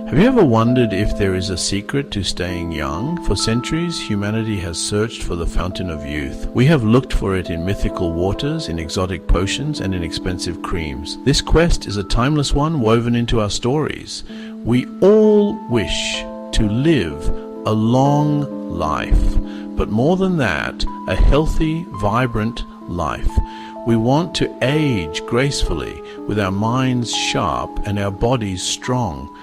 Have you ever wondered if there is a secret to staying young? For centuries, humanity has searched for the fountain of youth. We have looked for it in mythical waters, in exotic potions, and in expensive creams. This quest is a timeless one woven into our stories. We all wish to live a long life, but more than that, a healthy, vibrant life. We want to age gracefully, with our minds sharp and our bodies strong.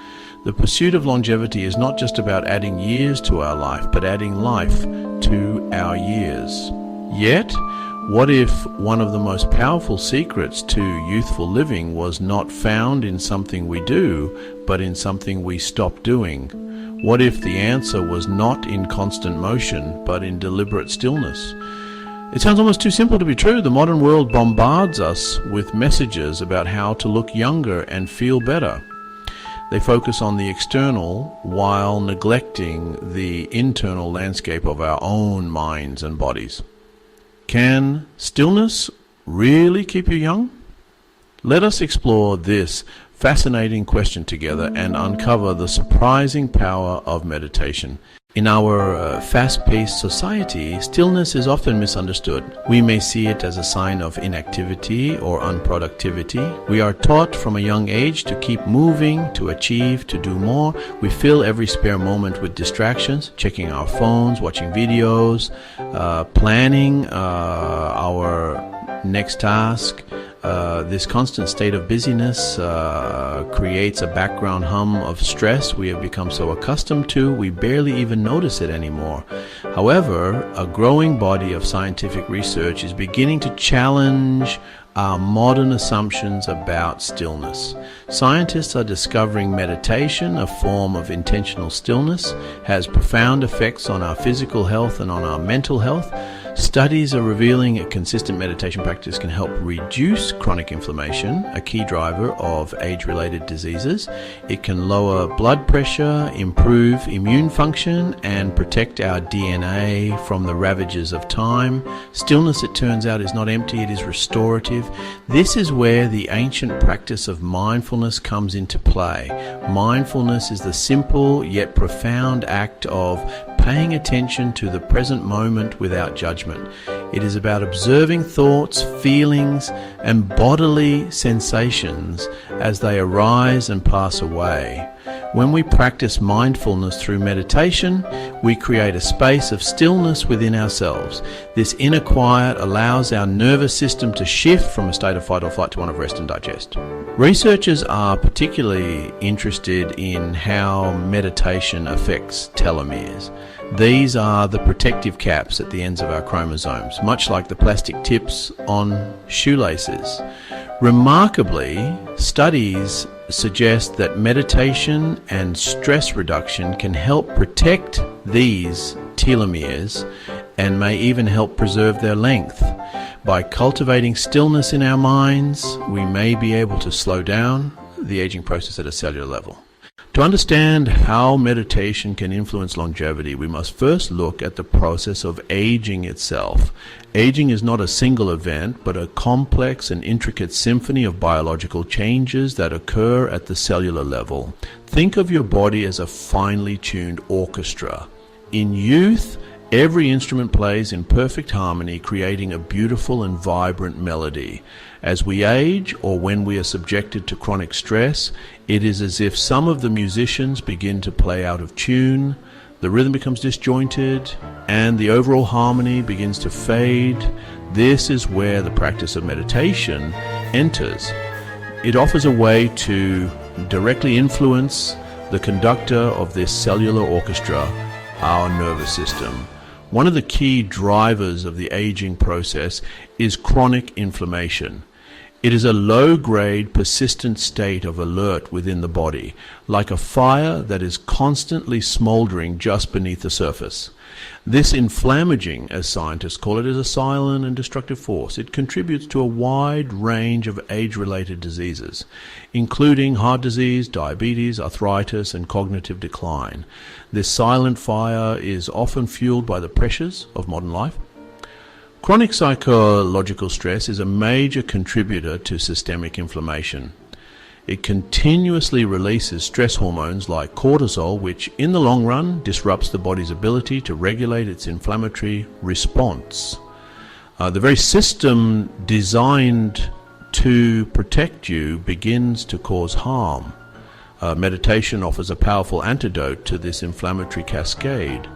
The pursuit of longevity is not just about adding years to our life, but adding life to our years. Yet, what if one of the most powerful secrets to youthful living was not found in something we do, but in something we stop doing? What if the answer was not in constant motion, but in deliberate stillness? It sounds almost too simple to be true. The modern world bombards us with messages about how to look younger and feel better. They focus on the external while neglecting the internal landscape of our own minds and bodies. Can stillness really keep you young? Let us explore this fascinating question together and uncover the surprising power of meditation. In our fast-paced society, stillness is often misunderstood. We may see it as a sign of inactivity or unproductivity. We are taught from a young age to keep moving, to achieve, to do more. We fill every spare moment with distractions, checking our phones, watching videos, planning our next task. This constant state of busyness creates a background hum of stress we have become so accustomed to, we barely even notice it anymore. However, a growing body of scientific research is beginning to challenge our modern assumptions about stillness. Scientists are discovering meditation, a form of intentional stillness, has profound effects on our physical health and on our mental health. Studies are revealing a consistent meditation practice can help reduce chronic inflammation, a key driver of age-related diseases. It can lower blood pressure, improve immune function, and protect our DNA from the ravages of time. Stillness, it turns out, is not empty, it is restorative. This is where the ancient practice of mindfulness comes into play. Mindfulness is the simple yet profound act of paying attention to the present moment without judgment. It is about observing thoughts, feelings, and bodily sensations as they arise and pass away. When we practice mindfulness through meditation, we create a space of stillness within ourselves. This inner quiet allows our nervous system to shift from a state of fight or flight to one of rest and digest. Researchers are particularly interested in how meditation affects telomeres. These are the protective caps at the ends of our chromosomes, much like the plastic tips on shoelaces. Remarkably, studies suggest that meditation and stress reduction can help protect these telomeres and may even help preserve their length. By cultivating stillness in our minds, we may be able to slow down the aging process at a cellular level. To understand how meditation can influence longevity, we must first look at the process of aging itself. Aging is not a single event, but a complex and intricate symphony of biological changes that occur at the cellular level. Think of your body as a finely tuned orchestra. In youth, every instrument plays in perfect harmony, creating a beautiful and vibrant melody. As we age, or when we are subjected to chronic stress, it is as if some of the musicians begin to play out of tune, the rhythm becomes disjointed, and the overall harmony begins to fade. This is where the practice of meditation enters. It offers a way to directly influence the conductor of this cellular orchestra, our nervous system. One of the key drivers of the aging process is chronic inflammation. It is a low-grade, persistent state of alert within the body, like a fire that is constantly smoldering just beneath the surface. This inflammaging, as scientists call it, is a silent and destructive force. It contributes to a wide range of age-related diseases, including heart disease, diabetes, arthritis, and cognitive decline. This silent fire is often fueled by the pressures of modern life. Chronic psychological stress is a major contributor to systemic inflammation. It continuously releases stress hormones like cortisol, which in the long run disrupts the body's ability to regulate its inflammatory response. The very system designed to protect you begins to cause harm. Meditation offers a powerful antidote to this inflammatory cascade.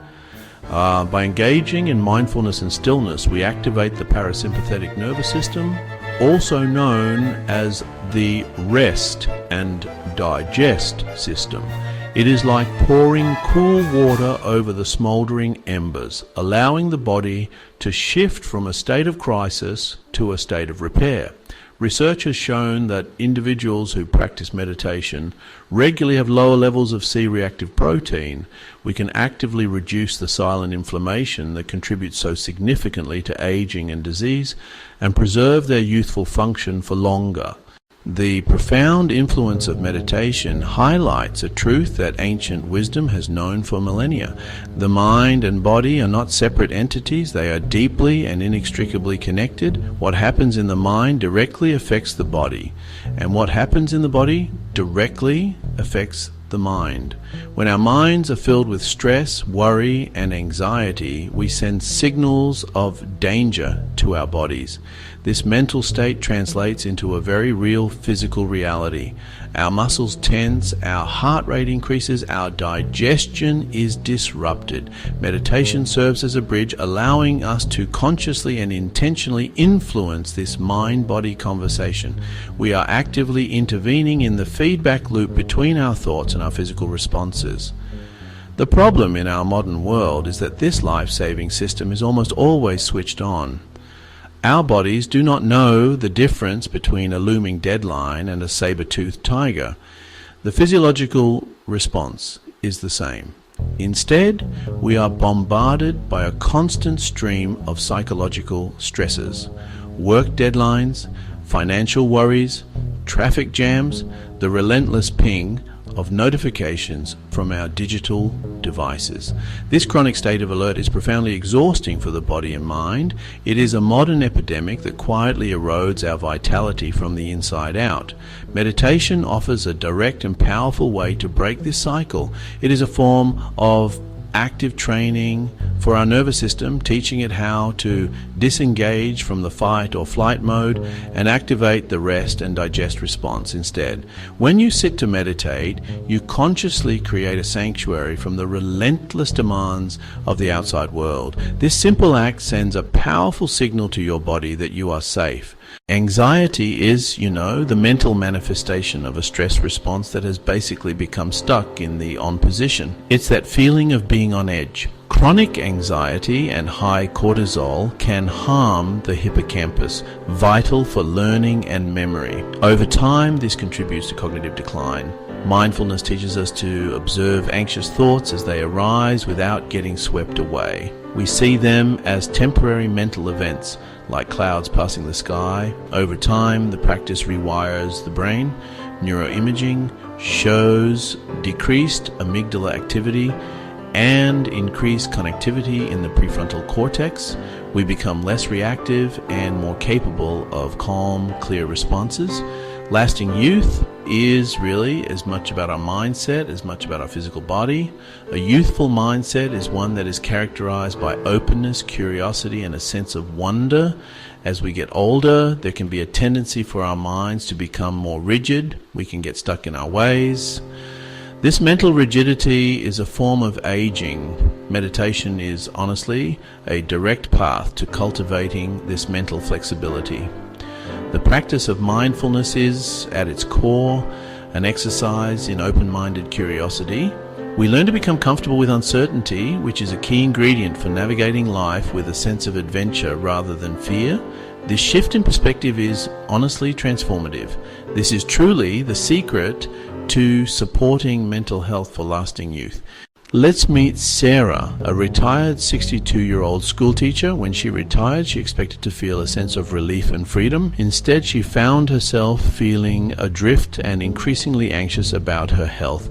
By engaging in mindfulness and stillness, we activate the parasympathetic nervous system, also known as the rest and digest system. It is like pouring cool water over the smoldering embers, allowing the body to shift from a state of crisis to a state of repair. Research has shown that individuals who practice meditation regularly have lower levels of C-reactive protein. We can actively reduce the silent inflammation that contributes so significantly to aging and disease, and preserve their youthful function for longer. The profound influence of meditation highlights a truth that ancient wisdom has known for millennia. The mind and body are not separate entities, they are deeply and inextricably connected. What happens in the mind directly affects the body, and what happens in the body directly affects the mind. When our minds are filled with stress, worry, and anxiety, we send signals of danger to our bodies. This mental state translates into a very real physical reality. Our muscles tense, our heart rate increases, our digestion is disrupted. Meditation serves as a bridge, allowing us to consciously and intentionally influence this mind-body conversation. We are actively intervening in the feedback loop between our thoughts and our physical responses. The problem in our modern world is that this life-saving system is almost always switched on. Our bodies do not know the difference between a looming deadline and a saber-toothed tiger. The physiological response is the same. Instead, we are bombarded by a constant stream of psychological stresses. Work deadlines, financial worries, traffic jams, the relentless ping of notifications from our digital devices. This chronic state of alert is profoundly exhausting for the body and mind. It is a modern epidemic that quietly erodes our vitality from the inside out. Meditation offers a direct and powerful way to break this cycle. It is a form of active training for our nervous system, teaching it how to disengage from the fight or flight mode and activate the rest and digest response instead. When you sit to meditate, you consciously create a sanctuary from the relentless demands of the outside world. This simple act sends a powerful signal to your body that you are safe. Anxiety is, the mental manifestation of a stress response that has basically become stuck in the on position. It's that feeling of being on edge. Chronic anxiety and high cortisol can harm the hippocampus, vital for learning and memory. Over time, this contributes to cognitive decline. Mindfulness teaches us to observe anxious thoughts as they arise without getting swept away. We see them as temporary mental events, like clouds passing the sky. Over time, the practice rewires the brain. Neuroimaging shows decreased amygdala activity and increased connectivity in the prefrontal cortex. We become less reactive and more capable of calm, clear responses. Lasting youth is really as much about our mindset as much about our physical body. A youthful mindset is one that is characterized by openness, curiosity, and a sense of wonder. As we get older, there can be a tendency for our minds to become more rigid. We can get stuck in our ways. This mental rigidity is a form of aging. Meditation is honestly a direct path to cultivating this mental flexibility. The practice of mindfulness is, at its core, an exercise in open-minded curiosity. We learn to become comfortable with uncertainty, which is a key ingredient for navigating life with a sense of adventure rather than fear. This shift in perspective is honestly transformative. This is truly the secret to supporting mental health for lasting youth. Let's meet Sarah, a retired 62-year-old schoolteacher. When she retired, she expected to feel a sense of relief and freedom. Instead, she found herself feeling adrift and increasingly anxious about her health.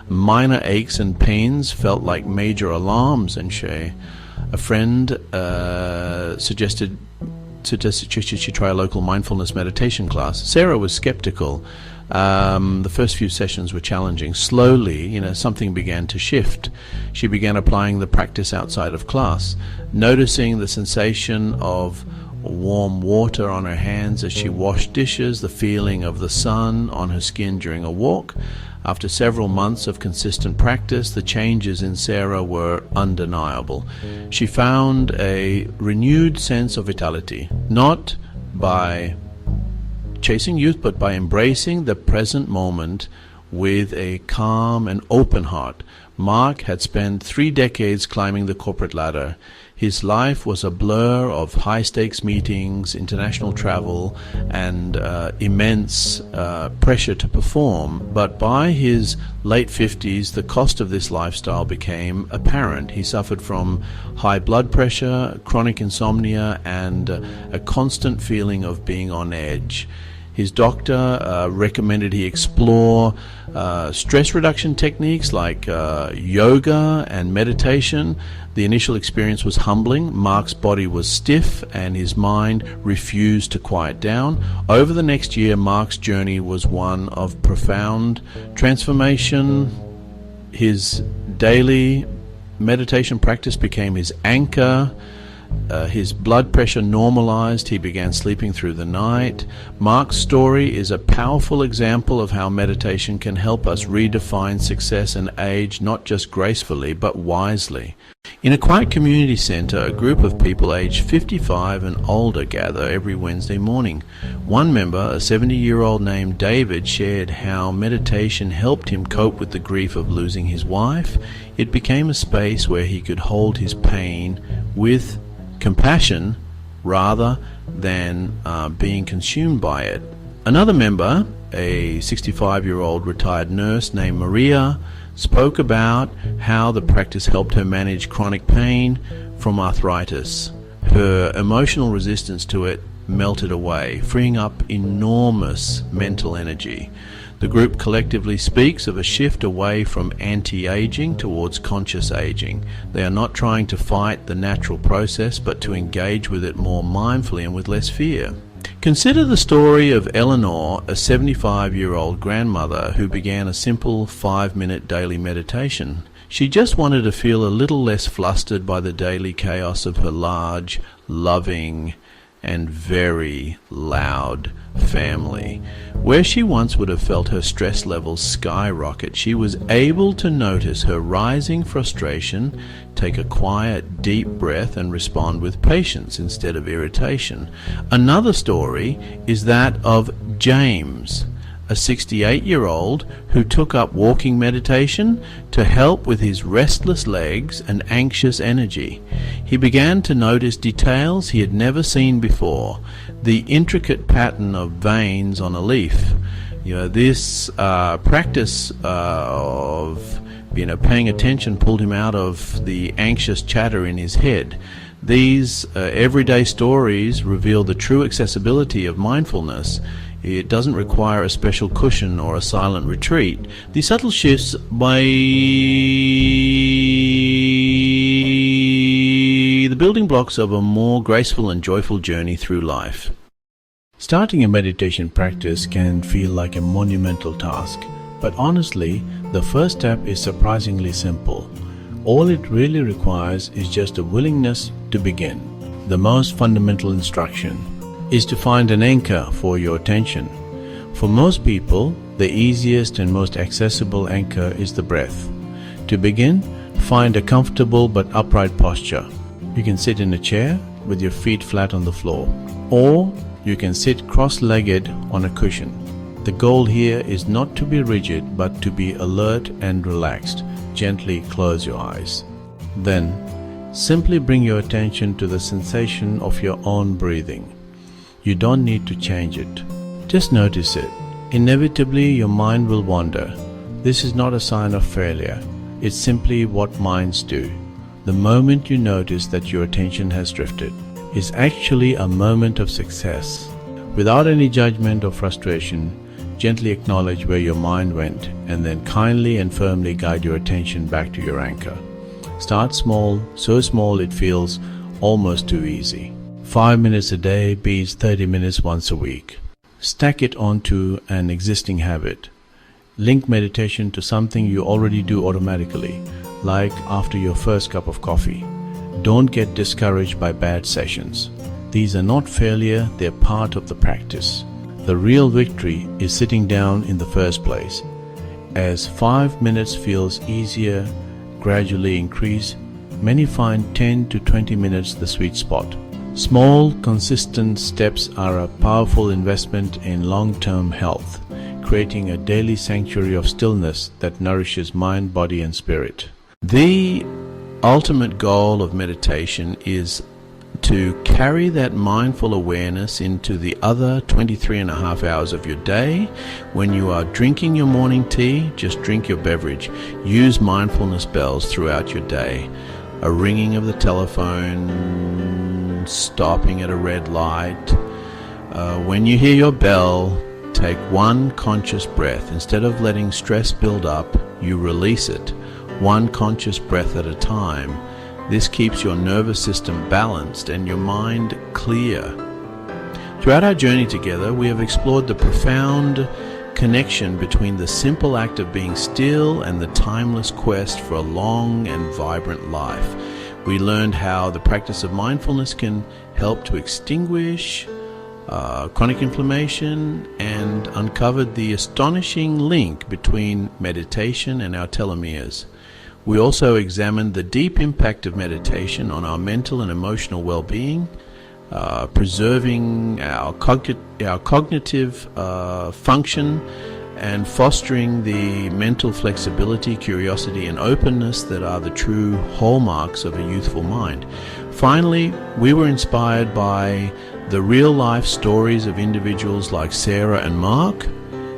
Minor aches and pains felt like major alarms, and a friend suggested she try a local mindfulness meditation class. Sarah was skeptical. The first few sessions were challenging. Slowly, something began to shift. She began applying the practice outside of class, noticing the sensation of warm water on her hands as she washed dishes, the feeling of the sun on her skin during a walk. After several months of consistent practice, the changes in Sarah were undeniable. She found a renewed sense of vitality, not by chasing youth, but by embracing the present moment with a calm and open heart. Mark had spent 3 decades climbing the corporate ladder. His life was a blur of high-stakes meetings, international travel, and immense pressure to perform. But by his late 50s, the cost of this lifestyle became apparent. He suffered from high blood pressure, chronic insomnia, and a constant feeling of being on edge. His doctor recommended he explore stress reduction techniques like yoga and meditation. The initial experience was humbling. Mark's body was stiff and his mind refused to quiet down. Over the next year, Mark's journey was one of profound transformation. His daily meditation practice became his anchor. His blood pressure normalized. He began sleeping through the night. Mark's story is a powerful example of how meditation can help us redefine success and age, not just gracefully, but wisely. In a quiet community center, a group of people aged 55 and older gather every Wednesday morning. One member, a 70-year-old named David, shared how meditation helped him cope with the grief of losing his wife. It became a space where he could hold his pain with compassion rather than being consumed by it. Another member, a 65-year-old retired nurse named Maria, spoke about how the practice helped her manage chronic pain from arthritis. Her emotional resistance to it melted away, freeing up enormous mental energy. The group collectively speaks of a shift away from anti-aging towards conscious aging. They are not trying to fight the natural process, but to engage with it more mindfully and with less fear. Consider the story of Eleanor, a 75-year-old grandmother who began a simple 5-minute daily meditation. She just wanted to feel a little less flustered by the daily chaos of her large, loving, and very loud family. Where she once would have felt her stress levels skyrocket, she was able to notice her rising frustration, take a quiet, deep breath, and respond with patience instead of irritation. Another story is that of James, a 68-year-old who took up walking meditation to help with his restless legs and anxious energy. He began to notice details he had never seen before, the intricate pattern of veins on a leaf. This practice of paying attention pulled him out of the anxious chatter in his head. These everyday stories reveal the true accessibility of mindfulness. It doesn't require a special cushion or a silent retreat. These subtle shifts by the building blocks of a more graceful and joyful journey through life. Starting a meditation practice can feel like a monumental task, but honestly, the first step is surprisingly simple. All it really requires is just a willingness to begin. The most fundamental instruction is to find an anchor for your attention. For most people, the easiest and most accessible anchor is the breath. To begin, find a comfortable but upright posture. You can sit in a chair with your feet flat on the floor, or you can sit cross-legged on a cushion. The goal here is not to be rigid, but to be alert and relaxed. Gently close your eyes. Then, simply bring your attention to the sensation of your own breathing. You don't need to change it. Just notice it. Inevitably, your mind will wander. This is not a sign of failure. It's simply what minds do. The moment you notice that your attention has drifted is actually a moment of success. Without any judgment or frustration, gently acknowledge where your mind went and then kindly and firmly guide your attention back to your anchor. Start small, so small it feels almost too easy. 5 minutes a day beats 30 minutes once a week. Stack it onto an existing habit. Link meditation to something you already do automatically, like after your first cup of coffee. Don't get discouraged by bad sessions. These are not failure, they're part of the practice. The real victory is sitting down in the first place. As 5 minutes feels easier, gradually increase. Many find 10 to 20 minutes the sweet spot. Small, consistent steps are a powerful investment in long-term health, creating a daily sanctuary of stillness that nourishes mind, body, and spirit. The ultimate goal of meditation is to carry that mindful awareness into the other 23.5 hours of your day. When you are drinking your morning tea, just drink your beverage. Use mindfulness bells throughout your day. A ringing of the telephone, stopping at a red light. When you hear your bell, take one conscious breath. Instead of letting stress build up, you release it, one conscious breath at a time. This keeps your nervous system balanced and your mind clear. Throughout our journey together, we have explored the profound connection between the simple act of being still and the timeless quest for a long and vibrant life. We learned how the practice of mindfulness can help to extinguish chronic inflammation and uncovered the astonishing link between meditation and our telomeres. We also examined the deep impact of meditation on our mental and emotional well-being, preserving our cognitive function and fostering the mental flexibility, curiosity, and openness that are the true hallmarks of a youthful mind. Finally, we were inspired by the real-life stories of individuals like Sarah and Mark.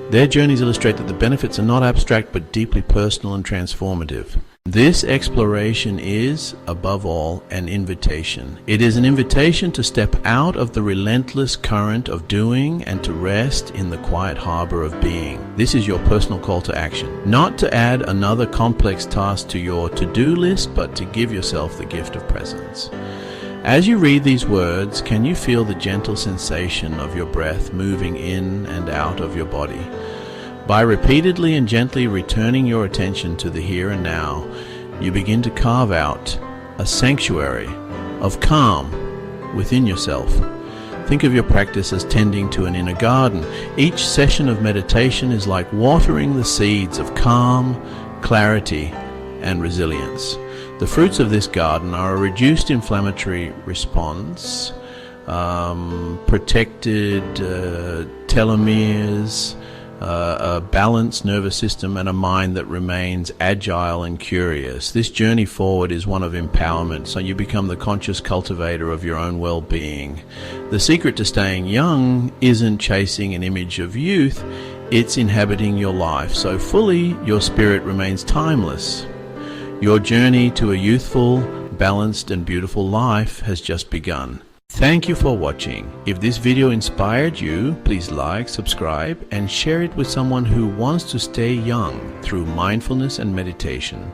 Their journeys illustrate that the benefits are not abstract but deeply personal and transformative. This exploration is, above all, an invitation. It is an invitation to step out of the relentless current of doing and to rest in the quiet harbor of being. This is your personal call to action. Not to add another complex task to your to-do list, but to give yourself the gift of presence. As you read these words, can you feel the gentle sensation of your breath moving in and out of your body? By repeatedly and gently returning your attention to the here and now, you begin to carve out a sanctuary of calm within yourself. Think of your practice as tending to an inner garden. Each session of meditation is like watering the seeds of calm, clarity, and resilience. The fruits of this garden are a reduced inflammatory response, protected telomeres, a balanced nervous system, and a mind that remains agile and curious. This journey forward is one of empowerment, so you become the conscious cultivator of your own well-being. The secret to staying young isn't chasing an image of youth, it's inhabiting your life so fully your spirit remains timeless. Your journey to a youthful, balanced, and beautiful life has just begun. Thank you for watching. If this video inspired you, please like, subscribe, and share it with someone who wants to stay young through mindfulness and meditation.